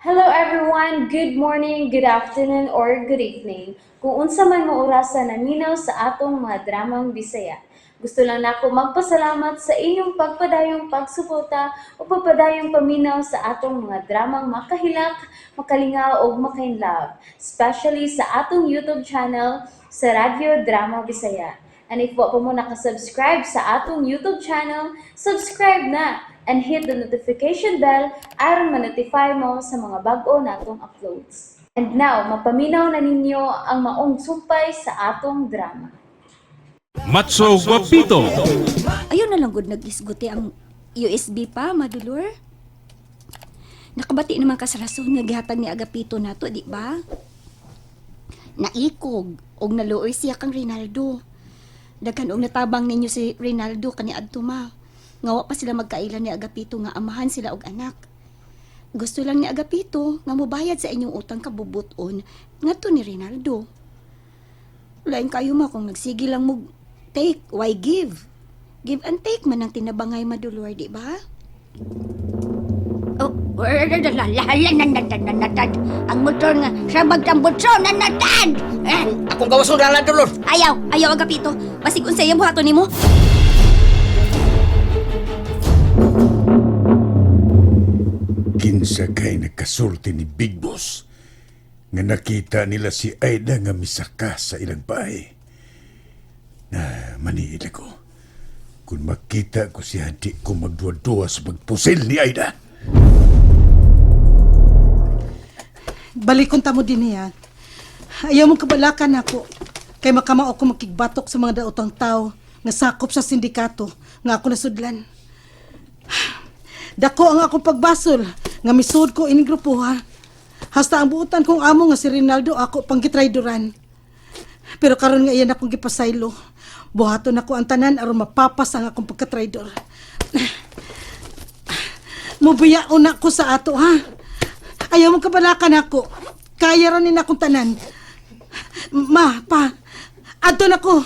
Hello everyone, good morning, good afternoon, or good evening. Kung unsa man mo orasan naminaw sa atong mga dramang Bisaya. Gusto lang nako magpasalamat sa inyong pagpadayong pagsuporta o pagpadayong paminaw sa atong mga dramang makahilak, makalingaw o makainlove, especially sa atong YouTube channel sa Radyo Drama Bisaya. And if wa pa mo nakasubscribe sa atong YouTube channel, subscribe na and hit the notification bell aron ma-notify mo sa mga bag-o natong uploads. And now, mapaminaw na ninyo ang maong sumpay sa atong drama. Matso Guapito. Ayaw na lang gud nag-isguti ang USB pa, madulor. Nakabati naman ka sa rason nga gihatag ni Agapito nato, di ba? Naikog og naluoy siya kang Rinaldo. Daghan og natabang ninyo si Rinaldo kaniadto ma. Ngawa pa sila magkailan ni Agapito nga amahan sila og anak. Gusto lang ni Agapito nga mobayad sa inyong utang kabubuton ngadto ni Rinaldo. Lain kayo ma kung nagsige lang mo take, why give? Give and take man ang tinabangay madulor, di ba? Oh, ang motor nga sabag ng butso na natad! Akong gawas mo na lang, Dolor. Ayaw Agapito. Basig unsay yung buhaton nimo. Kinsa kay nakasulti ni Big Boss nga nakita nila si Aida nga misaka sa ilang bahay. Na maniila ko. Kung makita ko siya, di ko magduwa-duwa sa pagpusil ni Aida. Balikon ta mo din niya. Ayaw mong kabalakan ako. Kay makamao ko makigbatok sa mga daotang tao nga sakop sa sindikato nga ako nasudlan. Dako ang akong pagbasol nga misud ko ining grupo ha. Hasta ang buutan kong amo nga si Rinaldo ako panggitraydoran. Pero karon nga iyan akong gipasaylo. Buhaton ako ang tanan aron mapapas ang akong pagkatraydor. Mubiyaon na ko sa ato ha. Ayaw mong kabalakan ako. Kaya ranin akong tanan. Ma, pa, ato na ko.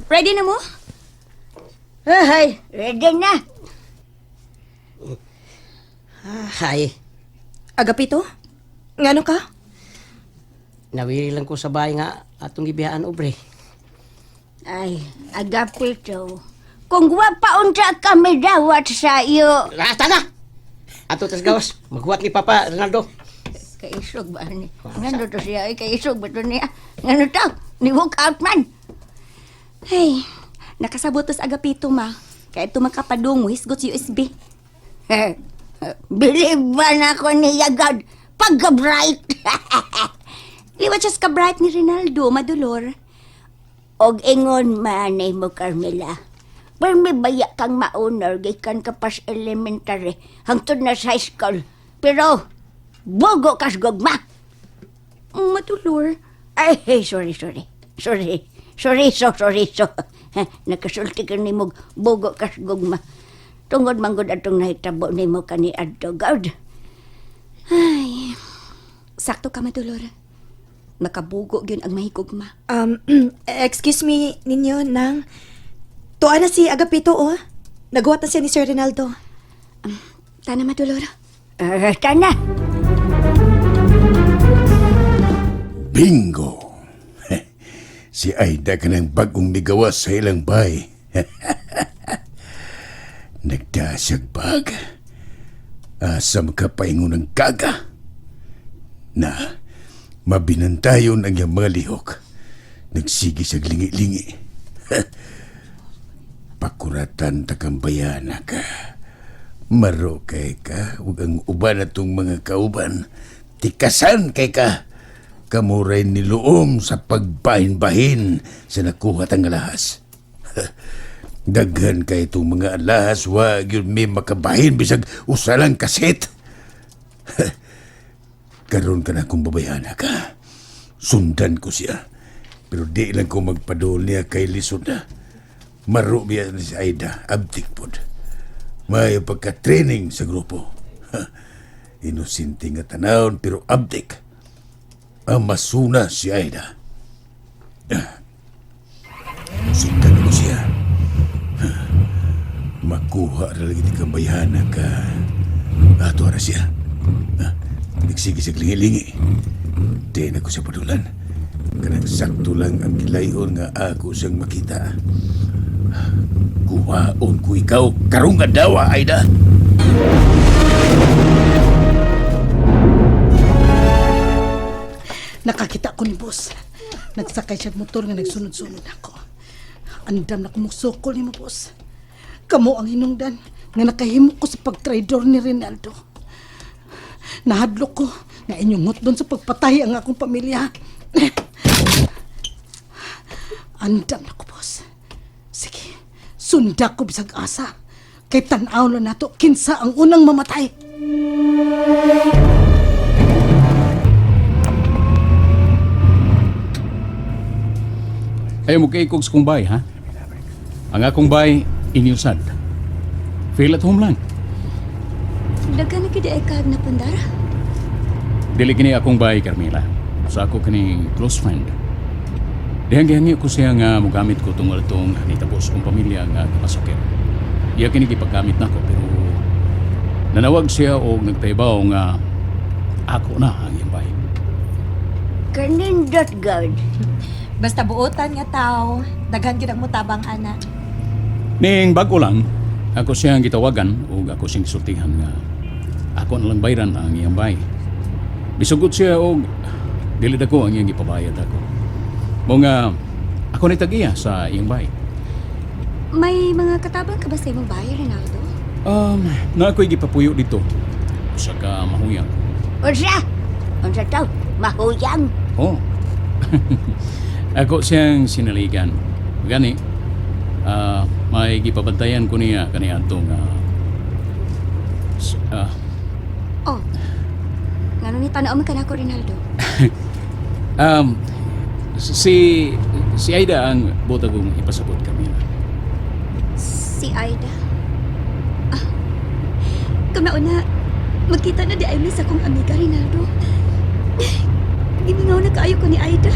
Ready na mo? Ay, ready na. Ay, Agapito? Ngano ka? nawiri lang ko sa bahay nga atong gibihaan, obre. Ay, Agapito, kung wapaon sa kami dawat sa iyo. Tana! Ato tas gawas, maghuwat ni Papa Ronaldo. Kaisog ba ni? Ngano to siya? Ay, kaisog ba to niya? Ngano to? Ni walk out man. Hey, nakasabot to sa Agapito ma. Kaya ito makapadung hisgot si USB. Believe ba na ako niya, God? Pagka-bright. Liwat siya ka bright ni Rinaldo, madulor. Og ingon manay mo, Carmela. Pero may baya kang maunor, gikan ka pas elementary, hangtod na sa high school. Pero, bogo kas gugma. Madulor. Ay, sorry. Nakasulti ka ni mo, bogo kas gugma. Tungod manggod atong nahitabo ni mo kani adto, God. Ay, sakto ka madulor. Nakabugo yun ang mahigugma. Excuse me ninyo, nang... Tuwa na si Agapito, oh. Nagawa na siya ni Sir Rinaldo. Tana madulor. Tana. Bingo! Si Aida ka ng bagong migawas sa ilang bahay. Nagdasag bag. Asam ka paingon ng kaga. Na, mabinantayon ang iyang mga lihok. Nagsigi sa lingi-lingi. Pakuratan takambayana ka. Maro kay ka. Huwag ang uban atong mga kauban. Tikasan kay ka. Kamuray ni Luom sa pagbahin-bahin sa nakuha tang alahas. Daghan kay itong mga alahas, wag yun may makabahin bisag usalang kaset. Karon ka na kung babayana ka. Sundan ko siya. Pero di lang ko magpadol niya kay lisod na. Maro biya na si Aida, abtik pod. May pagka-training sa grupo. Inusinti nga tanawon pero abtik. Masuna si Aida. Sundan ko siya. Makuha na lagi ni kambayana ka. Ato na siya. Nagsige sa lingi-lingi. Di na ko siya padulan. Kanang sakto lang ang kilayon nga ako siyang makita. Kuhaon ko ikaw karong dawa, Aida. Nakakita ko ni boss. Nagsakay siya motor nga nagsunod-sunod ako. Andam na kumusukol ni mo, boss. Kamo ang hinungdan nga nakahimo ko sa pagtraidor ni Rinaldo. Nahadlok ko nga inyong hutdon sa pagpatay ang akong pamilya. Andam na ko, boss. Sige, sunda ko bisag asa. Kay tanaw na nato kinsa ang unang mamatay. Ayaw mo kay ikog sa kong bay, ha? Ang akong bay, inyusad. Feel at home lang. Dagan na kida ikag na pandara. Dili kini akong bay, Carmela. Sa ako kini close friend. Dihang-gihangi ko siya nga mugamit ko tunggal itong nitabos kong pamilya nga kapasakit. Iya kini gipaggamit na ko, pero nanawag siya o nagpaibaw nga ako na ang iyang bay. Kanindot God. Basta buotan nga tao, daghan gyud ang mutabang ana. Ning bago lang, ako siyang gitawagan o ako siyang gisultihan nga ako na lang bayran ang iyang bay. Bisugot siya o dili dako ang iyang gipabayad ako. Mga ako ni tagiya sa iyang bay. May mga katabang ka ba sa imong bahay, Rinaldo? Na ako'y gipapuyo dito. Usa ka mahuyang. Unsa? Unsa to? Mahuyang. Oh. Ako siyang sinaligan. Gani, may gipabantayan ko niya kaniya itong Oh. Ngano ni tanaw man kanako, Rinaldo? si Aida ang buta kong ipasabot kami. Si Aida. Kung nauna, magkita na di ay sa kong amiga, Rinaldo. Gimingaw na kaayo ko ni Aida.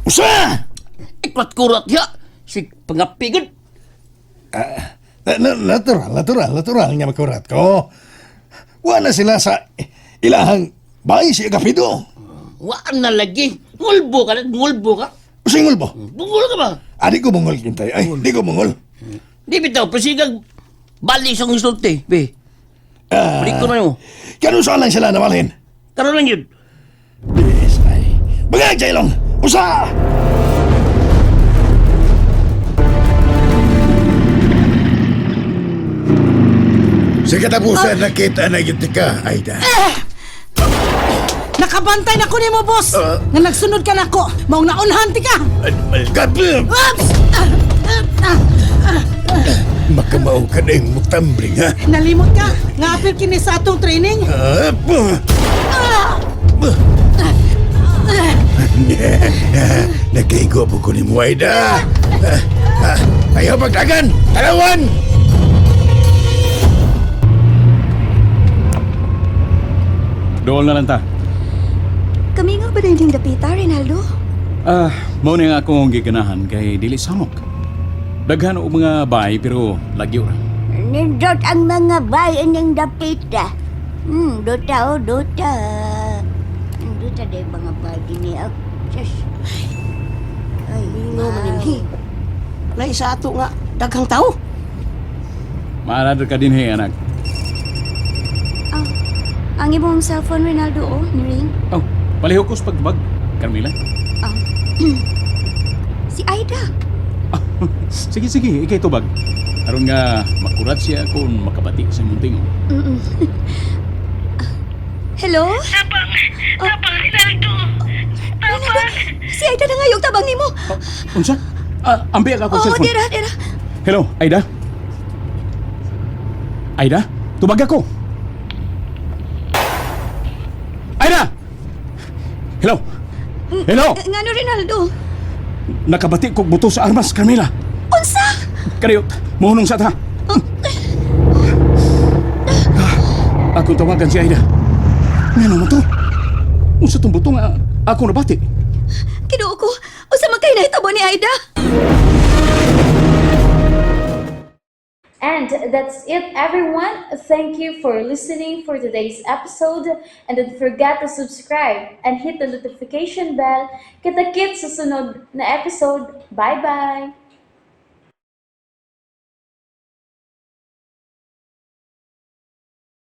Usa! Ikwat kurat ya! Si pangapigod! Natural nga makurat ko. Wala sila sa ilahang bahay si Agapito. Waan na lagi! Ngulbo ka na! Ngulbo ka! Singol mo. Bungol ka ba? Adik ko mongol kintay. Ay, di ko mongol. Di bitaw, pasigang bali sa isulti, be. Balik ko na yun. Kano saan lang sila namalhin? Karoon lang yun. Yes, ay. Bagay, Jailong! Usa! Sa katapusan, nakita na yun ka, Aida. Nakabantay na ko ni mo, boss. Nga nagsunod ka na ko. Maong naunhan ti ka. Oops! Makamao ka na yung mutambling, ha? Nalimot ka. Nga apil kini sa atong training. Nagkaigo po ko ni mo, Aida. Ayaw pagdagan! Talawan! Doon na lang ta. Kami nga ba rin yung dapita, Rinaldo? Mao na nga akong giganahan kay dili samok. Daghan og mga bahay pero lagyo ra. Nindot ang mga bayan ng dapita. Duta o duta. Duta day mga bayan niya. Ay, Ingo maninhi. Lai sa ato nga, daghang tao. Maarad ka din hey, anak. Ang imong cellphone, Rinaldo, ni-ring. Oh, palihok ko sa pagbag, Carmela. Si Aida. Sige, ikay tubag. Aron nga makurat siya kung makabati sa munting. Hello? Tabang, Rinaldo. Tabang. Si Aida na nga yung tabang ni mo. Unsa? Ambi ako cellphone. Dira. Hello, Aida? Aida? Tubag ako. Aida! Hello? Hello? Ngano, Rinaldo? Nakabati kog buto sa armas, Carmela. Unsa? Kaniyot, mohonong sa ta. Akong tawagan si Aida. Nga naman to. Unsa tong buto nga ako nabati. Kinuo ko. Unsa man kay nahitabo ni Aida? And that's it, everyone. Thank you for listening for today's episode. And don't forget to subscribe and hit the notification bell. Kita-kits sa sunod na episode. Bye-bye!